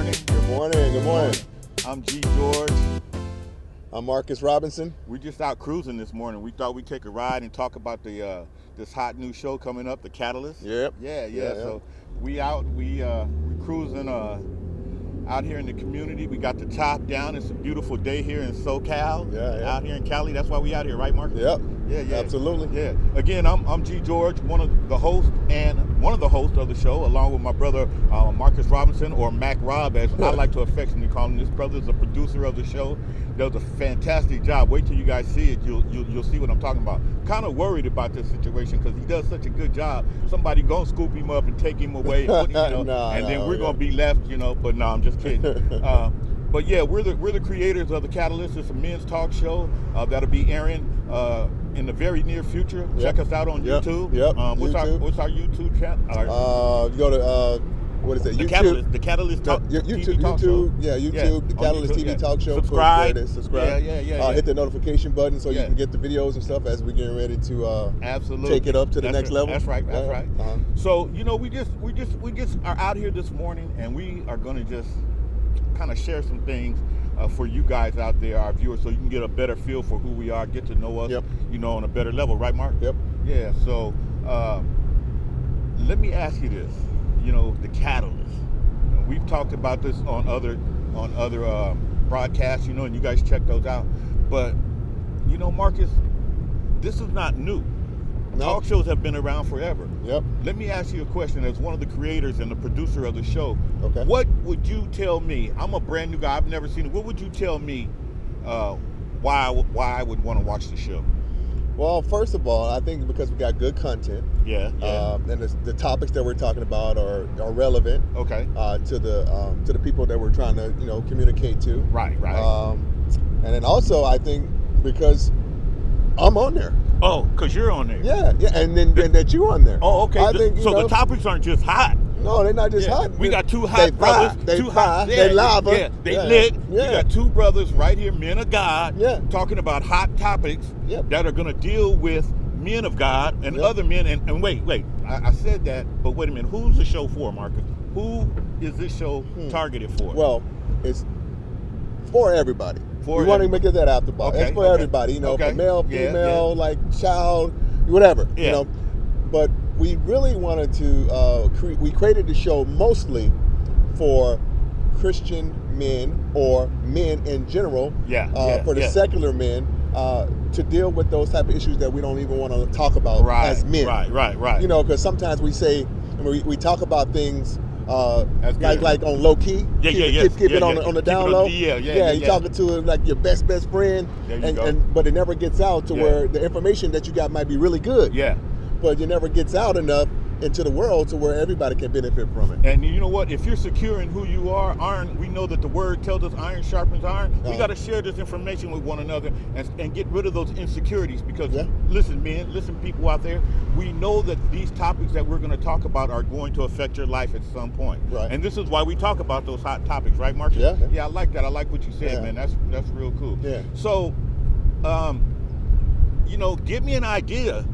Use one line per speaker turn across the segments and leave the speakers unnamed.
morning.
Good morning. Good morning.
I'm G. George.
I'm Marcus Robinson.
We just out cruising this morning. We thought we'd take a ride and talk about the this hot new show coming up, The Catalyst.
Yep.
Yeah. So we cruising out here in the community. We got the top down. It's a beautiful day here in SoCal.
Yeah.
Out here in Cali. That's why we out here, right, Marcus?
Yep.
Yeah.
Absolutely.
Yeah. Again, I'm G. George, one of the hosts of the show, along with my brother Marcus Robinson, or Mac Rob, as I like to affectionately call him. This brother is a producer of the show. Does a fantastic job. Wait till you guys see it. You'll see what I'm talking about. Kind of worried about this situation because he does such a good job. Somebody gonna scoop him up and take him away, and then we're gonna be left, But no, I'm just kidding. But yeah, we're the creators of The Catalyst. It's a men's talk show that'll be airing in the very near future. Check us out on YouTube. What's our YouTube channel?
You go to what is it?
The
YouTube.
The Catalyst Talk.
YouTube.
Talk show.
Yeah, YouTube. The Catalyst TV Talk Show.
Subscribe.
Subscribe.
Yeah.
Hit the notification button so you can get the videos and stuff as we're getting ready to take it up to the next level.
That's right. That's right.
Uh-huh.
So we just are out here this morning, and we are going to just kind of share some things for you guys out there, our viewers, so you can get a better feel for who we are, get to know us, on a better level, right, Mark?
Yep.
Yeah. So let me ask you this. The Catalyst. We've talked about this on other broadcasts, and you guys check those out. But Marcus, this is not new.
No.
Talk shows have been around forever.
Yep.
Let me ask you a question as one of the creators and the producer of the show.
Okay.
What would you tell me? I'm a brand new guy. I've never seen it. What would you tell me why I would want to watch the show?
Well, first of all, I think because we got good content.
Yeah.
And the topics that we're talking about are relevant.
Okay.
To the people that we're trying to communicate to.
Right.
And then also I think because I'm on there.
Oh, because you're on there.
Yeah, and then that you're on there.
Oh, okay.
I think
the topics aren't just hot.
No, they're not just hot.
We got two hot brothers.
They hot. They lava.
Yeah, they lit.
Yeah.
We got two brothers right here, men of God, talking about hot topics that are going to deal with men of God and other men. And wait, I said that, but wait a minute. Who's the show for, Marcus? Who is this show targeted for?
Well, it's for everybody. We want to make it that after ball. It's for everybody, for male, female, like child, whatever, But we really wanted to, we created the show mostly for Christian men or men in general, for the secular men, to deal with those type of issues that we don't even want to talk about as men.
Right.
Because sometimes we say, we talk about things like on low key, keep it on the down low. You're talking to like your best friend, but it never gets out to where the information that you got might be really good.
Yeah,
but it never gets out enough into the world to where everybody can benefit from it.
And you know what? If you're secure in who you are, we know that the word tells us iron sharpens iron. We got to share this information with one another and get rid of those insecurities because, listen, men, listen, people out there, we know that these topics that we're going to talk about are going to affect your life at some point.
Right.
And this is why we talk about those hot topics, right, Marcus? Yeah, I like that. I like what you said, man. That's real cool.
Yeah.
So, give me an idea.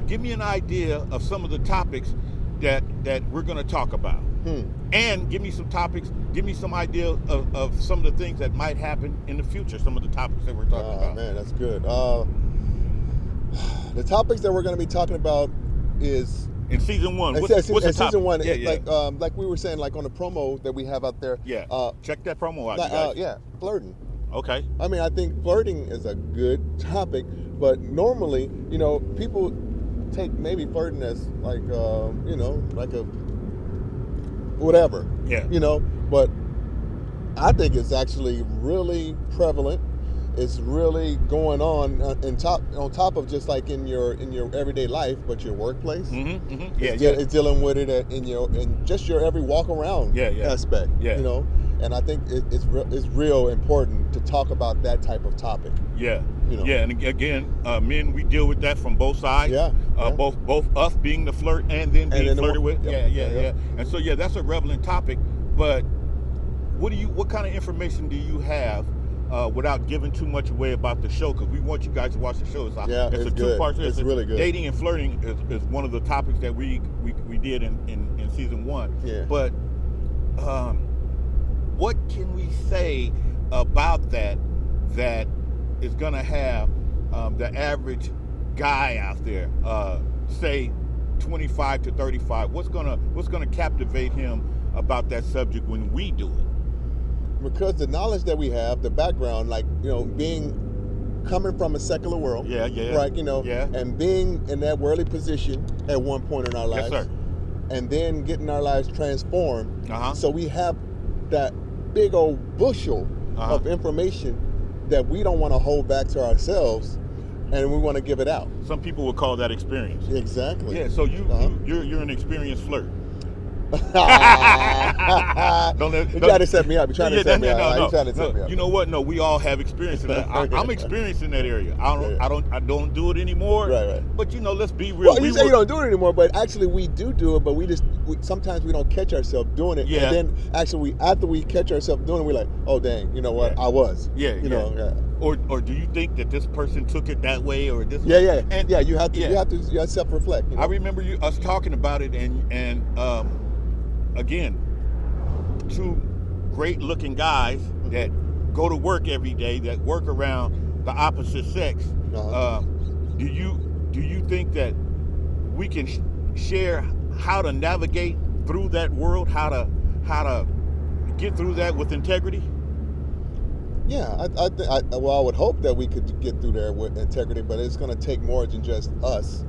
Give me an idea of some of the topics that we're going to talk about. And give me some topics, give me some idea of some of the things that might happen in the future, some of the topics that we're talking about.
Man, that's good. The topics that we're going to be talking about is...
In season one, what's the topic?
Season one, like we were saying, like on the promo that we have out there.
Yeah, check that promo out, you guys.
Flirting.
Okay.
I mean, I think flirting is a good topic, but normally, people take maybe flirting as like like a whatever, but I think it's actually really prevalent. It's really going on top of just like in your everyday life, but your workplace. It's dealing with it in just your every walk around aspect. And I think it's real important to talk about that type of topic.
And again, men, we deal with that from both sides. Both us being the flirt and then being flirted with. And so that's a relevant topic. But what kind of information do you have without giving too much away about the show? Because we want you guys to watch the show. It's a two-part.
It's really good.
Dating and flirting is one of the topics that we did in season one. But what can we say about that is going to have the average guy out there, say 25 to 35? What's gonna captivate him about that subject when we do it?
Because the knowledge that we have, the background, like, coming from a secular world, right? And being in that worldly position at one point in our lives,
yes, sir.
And then getting our lives transformed. So we have that big old bushel of information that we don't want to hold back to ourselves, and we want to give it out.
Some people would call that experience.
Exactly.
Yeah. So you're an experienced flirt.
You trying to set me up. You trying to set me up.
You know what? No, we all have experience in that. I'm experienced in that area. I don't do it anymore.
Right.
But let's be real.
Well, you say you don't do it anymore, but actually we do it. But sometimes we don't catch ourselves doing it.
Yeah.
And then actually after we catch ourselves doing it, we're like, oh dang, you know what?
Yeah.
I was.
Yeah. Or do you think that this person took it that way or this?
Yeah.
And
you have to self-reflect.
I remember us talking about it, and again, two great-looking guys that go to work every day, that work around the opposite sex. Do you think that we can share how to navigate through that world, how to get through that with integrity?
Yeah, I would hope that we could get through there with integrity, but it's going to take more than just us.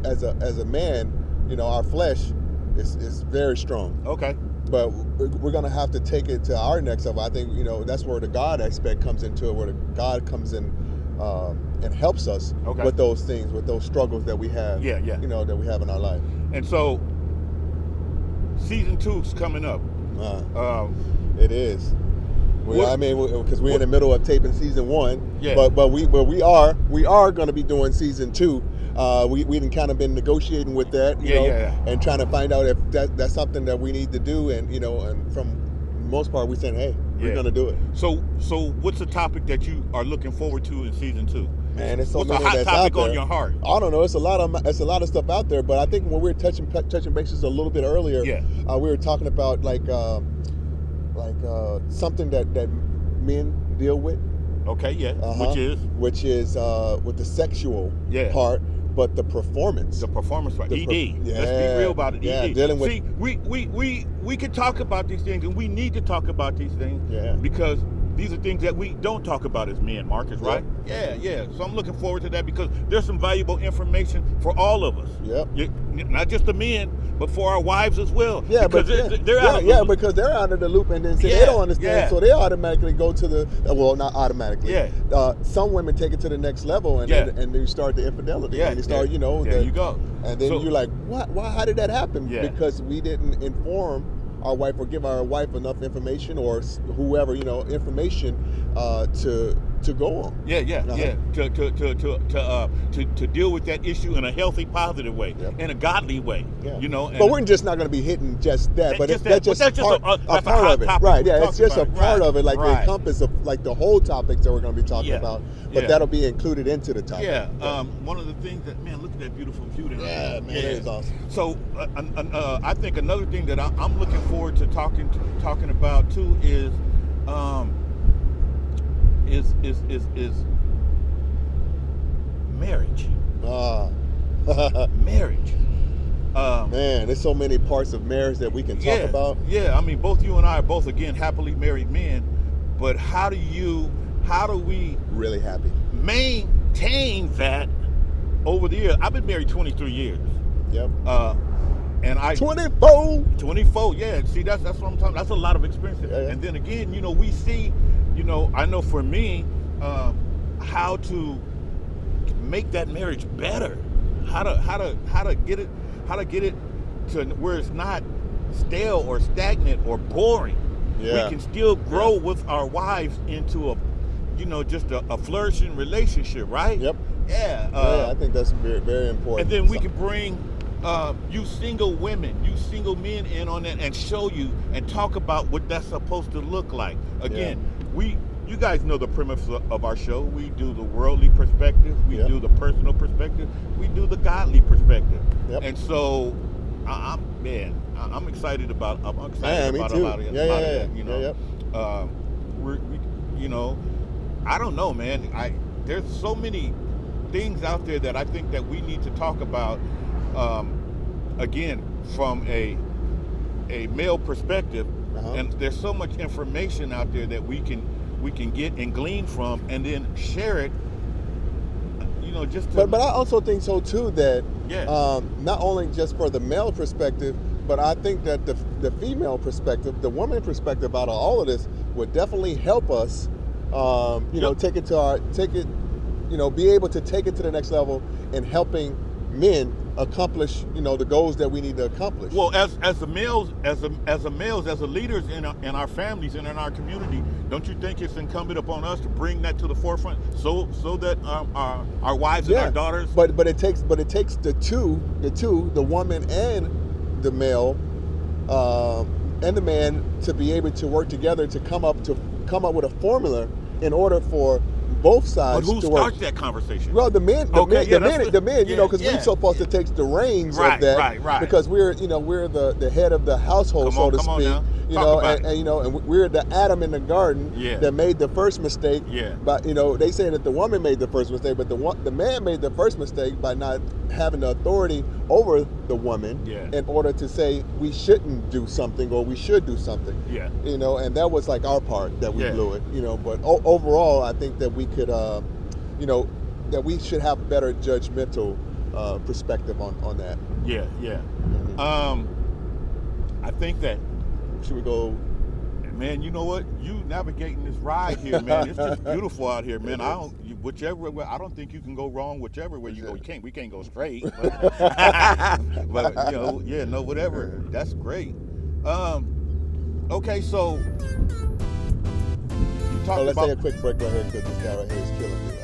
As a man, our flesh is very strong.
Okay.
But we're going to have to take it to our next level. I think, that's where the God aspect comes into it, where the God comes in and helps us with those things, with those struggles that we have.
Yeah.
That we have in our life.
And so, season 2's coming up.
It is. Because we're in the middle of taping season 1.
Yeah.
But we are going to be doing season 2. We've kind of been negotiating with that, and trying to find out if that's something that we need to do, and from the most part, we're saying, hey, we're going to do it.
So what's the topic that you are looking forward to in season 2?
Man, it's so
what's
many
a hot
that's
topic
out there.
on your heart?
I don't know. It's a lot of stuff out there, but I think when we were touching bases a little bit earlier, we were talking about like something that men deal with.
Okay, yeah.
Which is with the sexual part, but the performance.
The performance part. ED. Let's be real about it.
Yeah,
ED.
dealing with.
See, we can talk about these things, and we need to talk about these things.
Yeah.
Because these are things that we don't talk about as men, Marcus, right? Yeah. So I'm looking forward to that because there's some valuable information for all of us.
Yep.
Not just the men, but for our wives as well.
Yeah,
because they're out of the loop.
Because they're out of the loop, and then they don't understand, so they automatically go to the not automatically.
Yeah.
Some women take it to the next level, and then you start the infidelity.
Yeah.
And you start,
there you go.
And then you're like, what? Why? How did that happen?
Yeah.
Because we didn't inform our wife or give our wife enough information, or whoever, information to go on. To deal with that issue in a healthy, positive way, in a godly way. But we're just not going to be hitting just that. But that's just a part of it, right? Yeah, it's just a part of it, like the encompass of like the whole topics that we're going to be talking about. But that'll be included into the topic.
Yeah. One of the things that, man, look at that beautiful view there.
Yeah, man, it is awesome.
So I think another thing that I'm looking forward to talking about too is marriage. Marriage.
Man, there's so many parts of marriage that we can talk about.
Yeah, I mean, both you and I are both, again, happily married men, but how do we
really happy
maintain that over the years? I've been married 23 years.
Yep.
And 24, yeah. See, that's what I'm talking. That's a lot of experience.
Yeah. And
then again, we see, I know for me, how to make that marriage better, how to get it to where it's not stale or stagnant or boring.
Yeah.
We can still grow with our wives into just a flourishing relationship, right?
Yep.
Yeah.
I think that's very, very important.
And then we can bring you single women, you single men in on that and show you and talk about what that's supposed to look like. Again, you guys know the premise of our show. We do the worldly perspective, we do the personal perspective, we do the godly perspective.
Yep.
And so I'm excited about. I'm excited
Yeah, me
about
too.
a lot of
Yeah.
that. You know,
Yeah.
you know, I don't know, man. There's so many things out there that I think that we need to talk about. Again, from a male perspective, and there's so much information out there that we can get and glean from, and then share it. You know, just to,
But I also think so too that
yeah.
Not only just for the male perspective, but I think that the female perspective, the woman perspective out of all of this would definitely help us. You know, take it, you know, be able to take it to the next level in helping men accomplish, you know, the goals that we need to accomplish.
Well, as the males, as the leaders in our families and in our community, don't you think it's incumbent upon us to bring that to the forefront, so that our wives and our daughters?
But it takes the woman and the male, and the man to be able to work together to come up with a formula in order for both sides
to work. But who starts that conversation?
Well, the men, you know, because we're supposed to take the reins of that,
right.
Because we're the head of the household, so to speak. You know, and you know, and we're the Adam in the garden that made the first mistake.
Yeah.
But you know, they say that the woman made the first mistake, but the man made the first mistake by not having the authority over the woman in order to say we shouldn't do something or we should do something.
Yeah.
You know, and that was like our part that we blew it. You know, but overall, I think that we could, you know, that we should have better judgmental perspective on that.
Yeah.
Mm-hmm.
I think that.
Should we go?
Man, you know what? You navigating this ride here, man. It's just beautiful out here, man. I don't think you can go wrong whichever way you go. We can't go straight. But you know, whatever. That's great. Okay, so you talked
let's
about.
take a quick break right here because this guy right here is killing me.